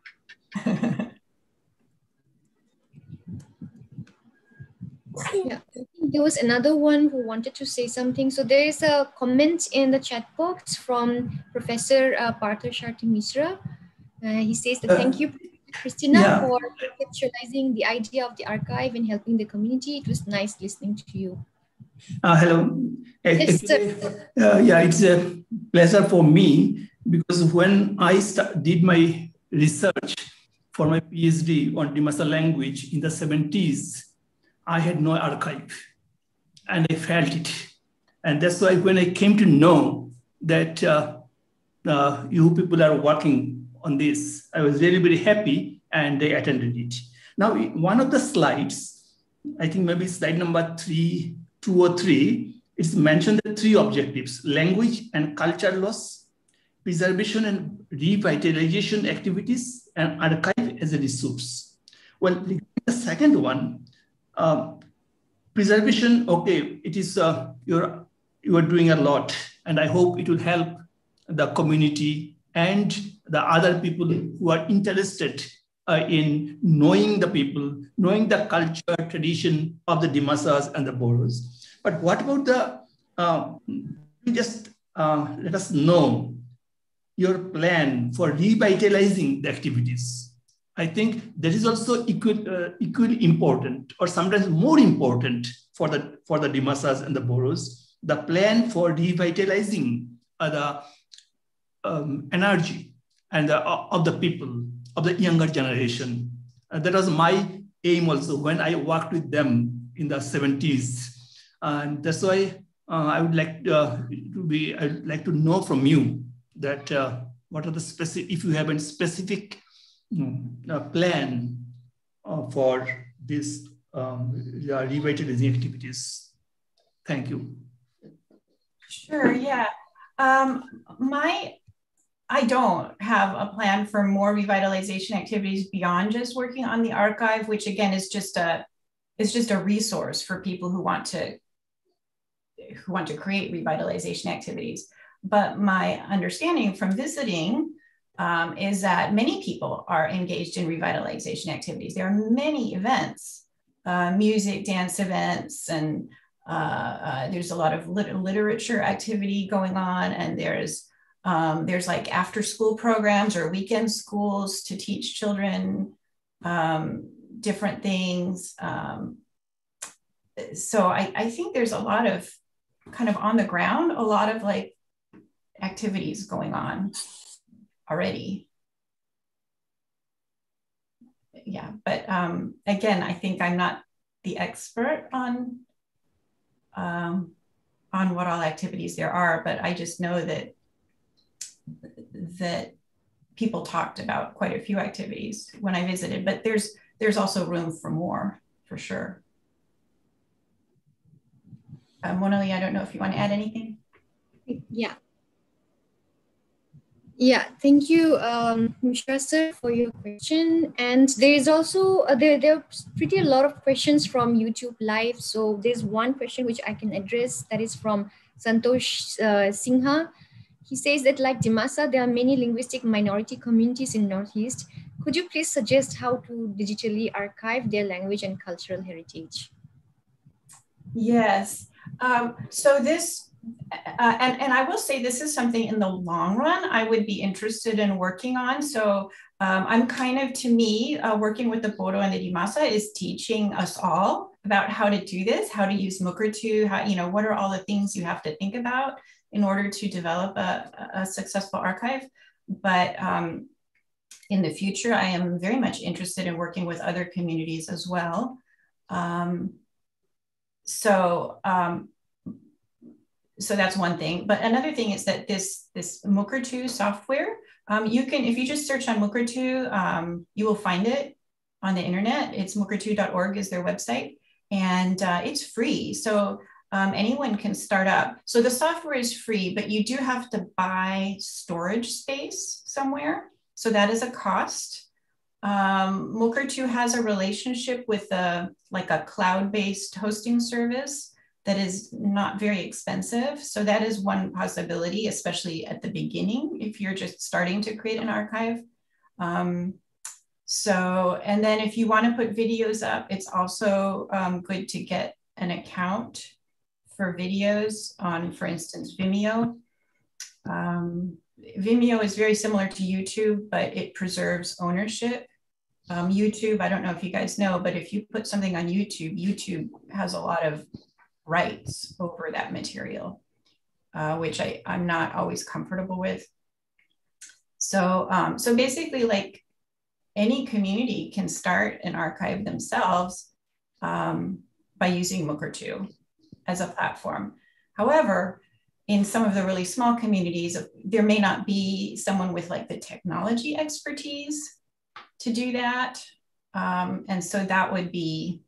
Yeah, I think there was another one who wanted to say something. So there is a comment in the chat box from Professor Partha Sharti Mishra. He says that thank you, Christina, for conceptualizing the idea of the archive and helping the community. It was nice listening to you. Hello. Actually, it's a pleasure for me because when I did my research for my PhD on Dimasa language in the 70s, I had no archive and I felt it. And that's why when I came to know that you people are working on this, I was really very happy and I attended it. Now, one of the slides, I think maybe slide number 2 or 3, it's mentioned the 3 objectives: language and culture loss, preservation and revitalization activities, and archive as a resource. Well, the second one, preservation, okay, it is, you are doing a lot, and I hope it will help the community and the other people who are interested in knowing the people, knowing the culture, tradition of the Dimasas and the Boros. But what about just let us know your plan for revitalizing the activities. I think that is also equally important, or sometimes more important for the Dimasas and the Boros. The plan for revitalizing the energy and of the people, of the younger generation. That was my aim also when I worked with them in the 70s. And that's why I would like to know from you that what are the specific, if you have a specific plan for this revitalizing activities. Thank you. Sure, yeah. I don't have a plan for more revitalization activities beyond just working on the archive, which again is just a resource for people who want to create revitalization activities. But my understanding from visiting is that many people are engaged in revitalization activities. There are many events, music, dance events, and there's a lot of literature activity going on, and there's like after school programs or weekend schools to teach children different things. So I think there's a lot of kind of on the ground, a lot of like activities going on already. Yeah, but again, I think I'm not the expert on what all activities there are, but I just know that people talked about quite a few activities when I visited, but there's also room for more, for sure. Monali, I don't know if you want to add anything. Yeah. Yeah, thank you, Mishra sir, for your question. And there is also, there are pretty a lot of questions from YouTube Live. So there's one question which I can address, that is from Santosh Singha. He says that like Dimasa, there are many linguistic minority communities in Northeast. Could you please suggest how to digitally archive their language and cultural heritage? Yes, so this, and I will say this is something in the long run I would be interested in working on. So I'm kind of, to me, working with the Bodo and the Dimasa is teaching us all about how to do this, how to use Mukurtu, how, you know, what are all the things you have to think about in order to develop a successful archive. But in the future, I am very much interested in working with other communities as well. So that's one thing. But another thing is that this Mukurtu software, you can, if you just search on Mukurtu, you will find it on the internet. It's mukurtu.org is their website, and it's free. So anyone can start up. So the software is free, but you do have to buy storage space somewhere. So that is a cost. Mukurtu has a relationship with like a cloud-based hosting service that is not very expensive. So that is one possibility, especially at the beginning, if you're just starting to create an archive. And then if you want to put videos up, it's also good to get an account for videos on, for instance, Vimeo. Vimeo is very similar to YouTube, but it preserves ownership. YouTube, I don't know if you guys know, but if you put something on YouTube, YouTube has a lot of rights over that material, which I'm not always comfortable with. So, so basically, like any community can start an archive themselves by using Mukurtu as a platform. However, in some of the really small communities, there may not be someone with like the technology expertise to do that. And so that would be,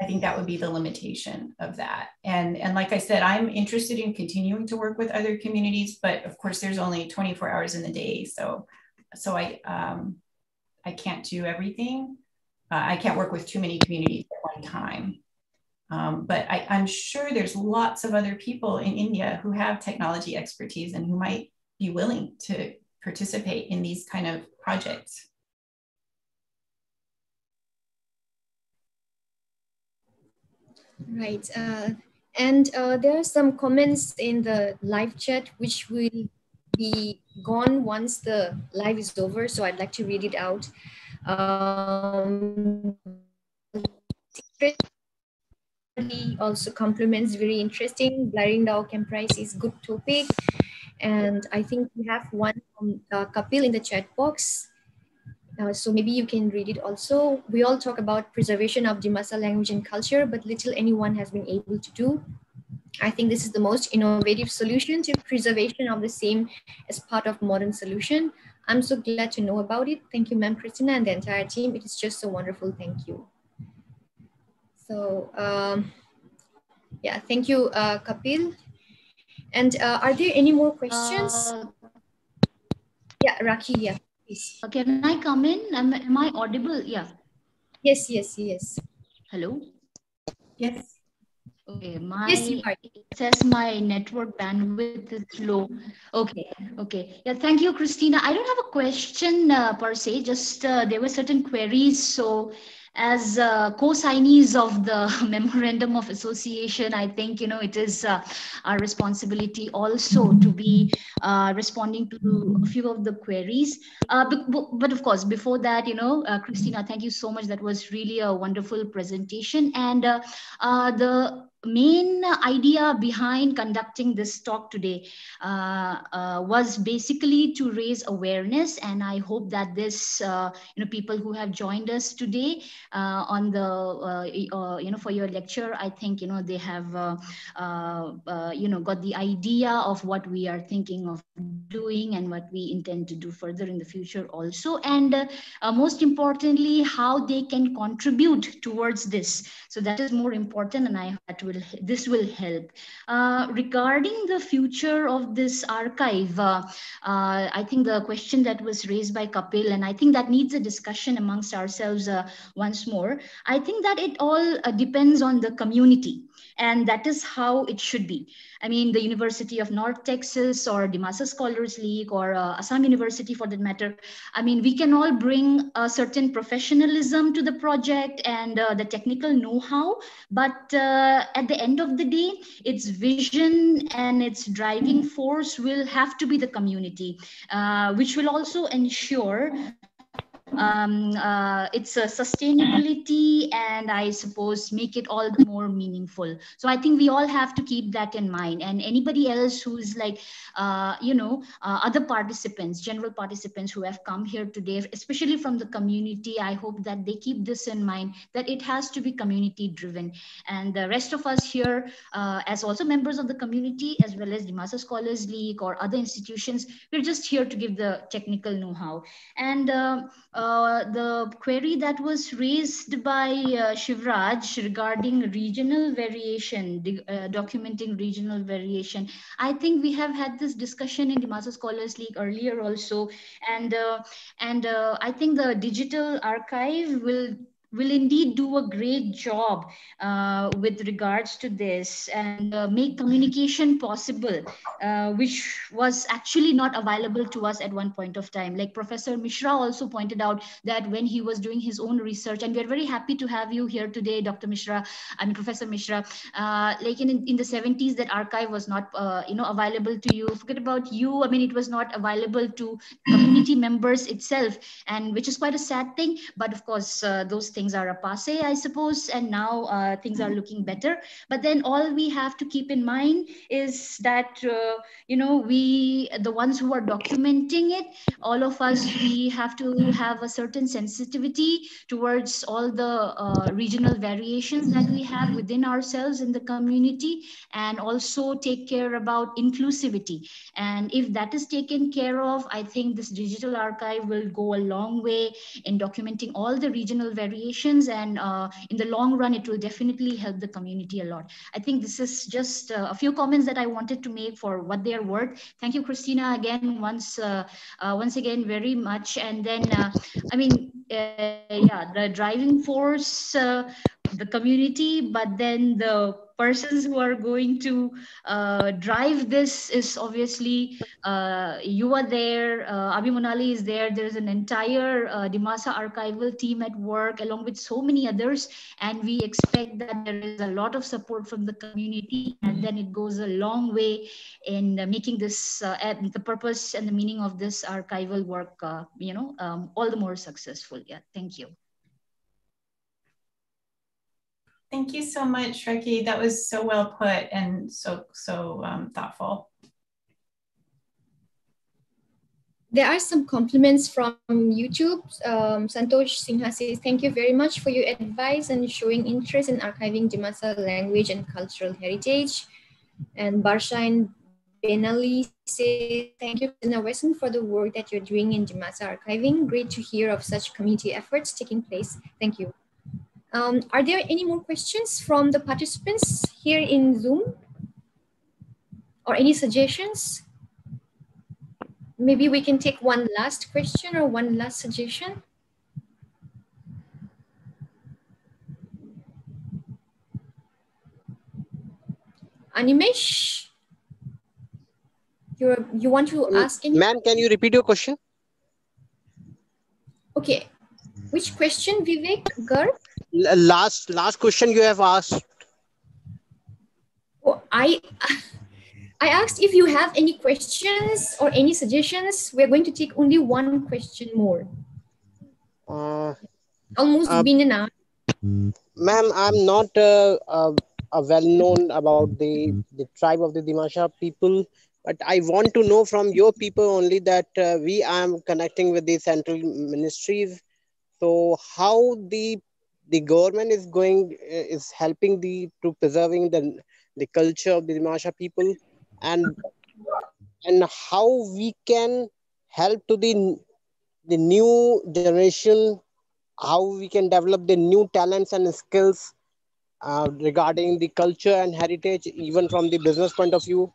I think that would be the limitation of that. And like I said, I'm interested in continuing to work with other communities, but of course there's only 24 hours in the day. So I can't do everything. I can't work with too many communities at one time. But I'm sure there's lots of other people in India who have technology expertise and who might be willing to participate in these kind of projects. Right. And there are some comments in the live chat which will be gone once the live is over. So I'd like to read it out. Also compliments, very interesting. Blurring the comprise is good topic. And I think we have one from Kapil in the chat box. So maybe you can read it also. We all talk about preservation of Dimasa language and culture, but little anyone has been able to do. I think this is the most innovative solution to preservation of the same as part of modern solution. I'm so glad to know about it. Thank you, Ma'am Christina, and the entire team. It is just so wonderful. Thank you. So yeah, thank you, Kapil. And are there any more questions? Yeah, Rakhi, yeah, please. Can I come in? Am I audible? Yeah. Yes, yes, yes. Hello? Yes. Okay, yes, you are. it says my network bandwidth is low. Okay. Yeah, thank you, Christina. I don't have a question per se, just there were certain queries. So as co-signees of the memorandum of association, I think, it is our responsibility also to be responding to a few of the queries. But of course, before that, Christina, thank you so much. That was really a wonderful presentation. And the main idea behind conducting this talk today was basically to raise awareness, and I hope that this people who have joined us today on the for your lecture, I think they have got the idea of what we are thinking of doing and what we intend to do further in the future also, and most importantly how they can contribute towards this. So that is more important, and this will help. Regarding the future of this archive, I think the question that was raised by Kapil, and I think that needs a discussion amongst ourselves once more. I think that it all depends on the community, and that is how it should be. I mean, the University of North Texas or Dimasa Scholars League or Assam University for that matter, I mean, we can all bring a certain professionalism to the project and the technical know-how, but at the end of the day, its vision and its driving force will have to be the community, which will also ensure its sustainability, and I suppose make it all the more meaningful. So I think we all have to keep that in mind, and anybody else who's like other participants, general participants who have come here today, especially from the community, I hope that they keep this in mind, that it has to be community driven, and the rest of us here as also members of the community as well as Dimasa Scholars League or other institutions, we're just here to give the technical know-how. And the query that was raised by Shivraj regarding regional variation, documenting regional variation, I think we have had this discussion in the Dimasa Scholars League earlier also, and I think the digital archive will indeed do a great job with regards to this, and make communication possible, which was actually not available to us at one point of time. Like Professor Mishra also pointed out that when he was doing his own research, and we're very happy to have you here today, Dr. Mishra, I mean, Professor Mishra, like in the 70s, that archive was not, available to you. Forget about you. I mean, it was not available to community members itself, and which is quite a sad thing. But of course, those things are a passe, I suppose, and now things are looking better. But then all we have to keep in mind is that we, the ones who are documenting it, all of us, we have to have a certain sensitivity towards all the regional variations that we have within ourselves in the community, and also take care about inclusivity. And if that is taken care of, I think this digital archive will go a long way in documenting all the regional variations, and in the long run, it will definitely help the community a lot. I think this is just a few comments that I wanted to make for what they are worth. Thank you, Christina, again, once again, very much. And then, yeah, the driving force, the community, but then the persons who are going to drive this is obviously you are there, Abi Monali is there. There's an entire Dimasa archival team at work along with so many others, and we expect that there is a lot of support from the community, and then it goes a long way in making this the purpose and the meaning of this archival work, all the more successful. Yeah, thank you. Thank you so much, Reki. That was so well put and so thoughtful. There are some compliments from YouTube. Santosh Sinha says, thank you very much for your advice and showing interest in archiving Dimasa language and cultural heritage. And Barshain Benali says, thank you, Christina Wasson, for the work that you're doing in Dimasa archiving. Great to hear of such community efforts taking place. Thank you. Are there any more questions from the participants here in Zoom? Or any suggestions? Maybe we can take one last question or one last suggestion. Animesh, you want to ask any? Ma'am, can you repeat your question? Okay. Which question, Vivek Garg? Last question you have asked. Oh, I asked if you have any questions or any suggestions. We're going to take only one question more. Almost been an hour. Ma'am, I'm not well known about the tribe of the Dimasa people, but I want to know from your people only that we are connecting with the central ministries. So how the government is helping to preserving the culture of the Dimasa people, and how we can help to the new generation, how we can develop the new talents and skills regarding the culture and heritage, even from the business point of view.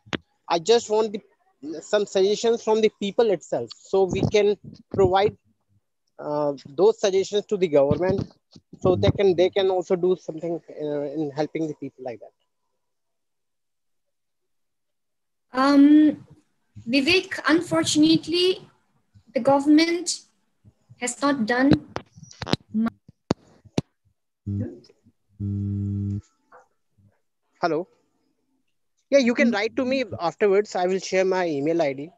I just want some suggestions from the people itself, so we can provide those suggestions to the government, so they can also do something in helping the people like that. Vivek, unfortunately, the government has not done much. Hello. Yeah, you can write to me afterwards. I will share my email ID,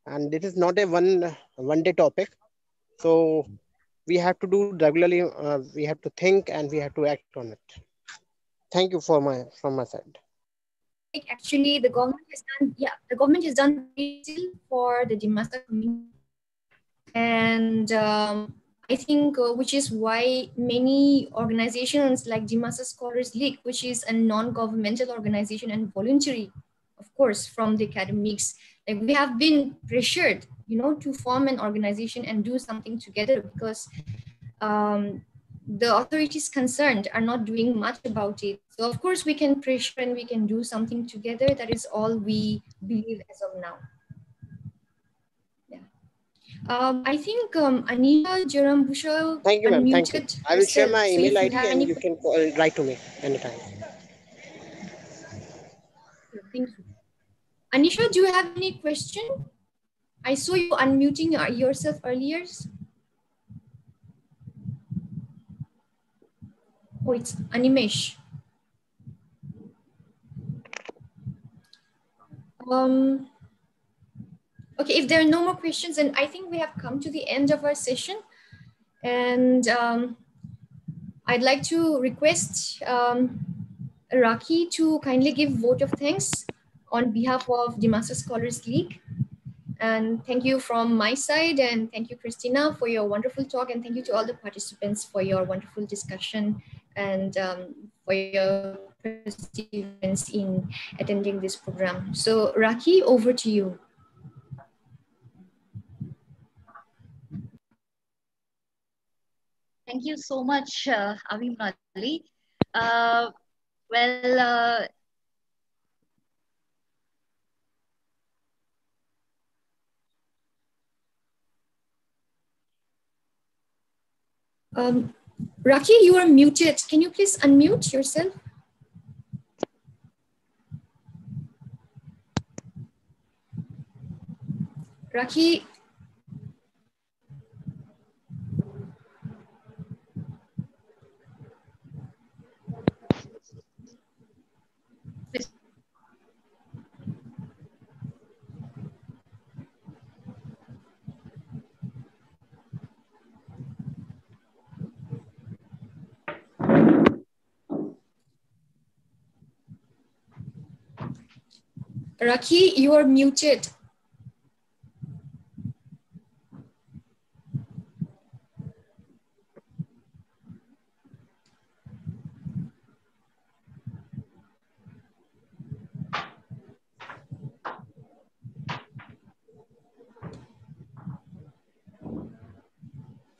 and it is not a one day topic, so we have to do regularly. We have to think and we have to act on it. Thank you from my side. Actually, the government has done very little for the Dimasa community, and I think which is why many organizations like Dimasa Scholars League, which is a non-governmental organization and voluntary, of course, from the academics, like we have been pressured, to form an organization and do something together, because the authorities concerned are not doing much about it. So of course we can pressure and we can do something together. That is all we believe as of now. Yeah. I think Anisha Jerambusha Thank you, ma'am. unmuted. Thank you. I will share my So email if you ID have and any, you can write to me anytime. thank you. Anisha, do you have any question? I saw you unmuting yourself earlier. Oh, it's Animesh. Okay, if there are no more questions, then I think we have come to the end of our session. And I'd like to request Raki to kindly give vote of thanks on behalf of Dimasa Scholars League. And thank you from my side, and thank you, Christina, for your wonderful talk, and thank you to all the participants for your wonderful discussion and for your perseverance in attending this program. So Raki, over to you. Thank you so much, Abi Monali. Well, Raki, you are muted. Can you please unmute yourself? Rakhi. Rakhi, you are muted.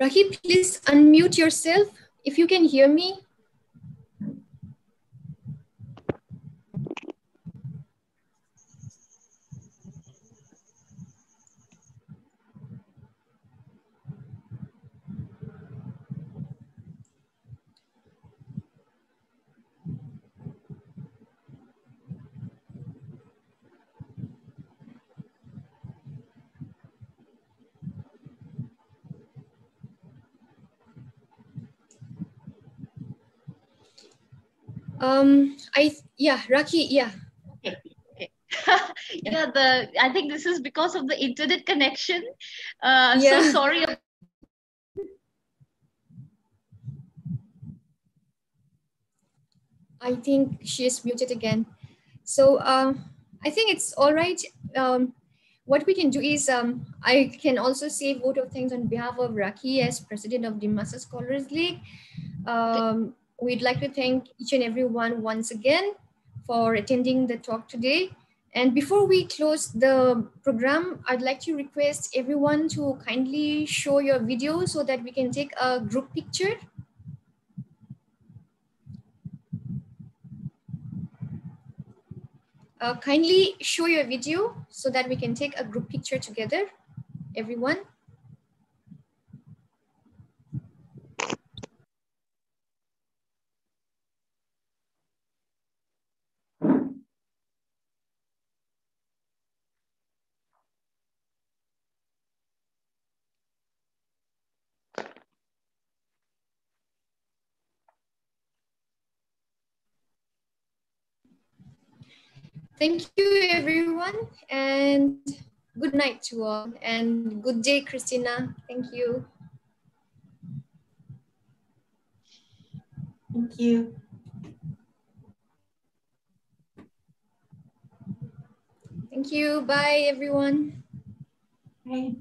Rakhi, please unmute yourself if you can hear me. Rakhi, yeah. Okay. Yeah, I think this is because of the internet connection. I'm so sorry. I think she is muted again. So I think it's all right. What we can do is I can also say vote of thanks on behalf of Rakhi as president of Dimasa Scholars League. We'd like to thank each and every one once again for attending the talk today. And before we close the program, I'd like to request everyone to kindly show your video so that we can take a group picture. Kindly show your video so that we can take a group picture together, everyone. Thank you, everyone, and good night to all, and good day, Christina. Thank you. Thank you. Thank you. Bye, everyone. Bye.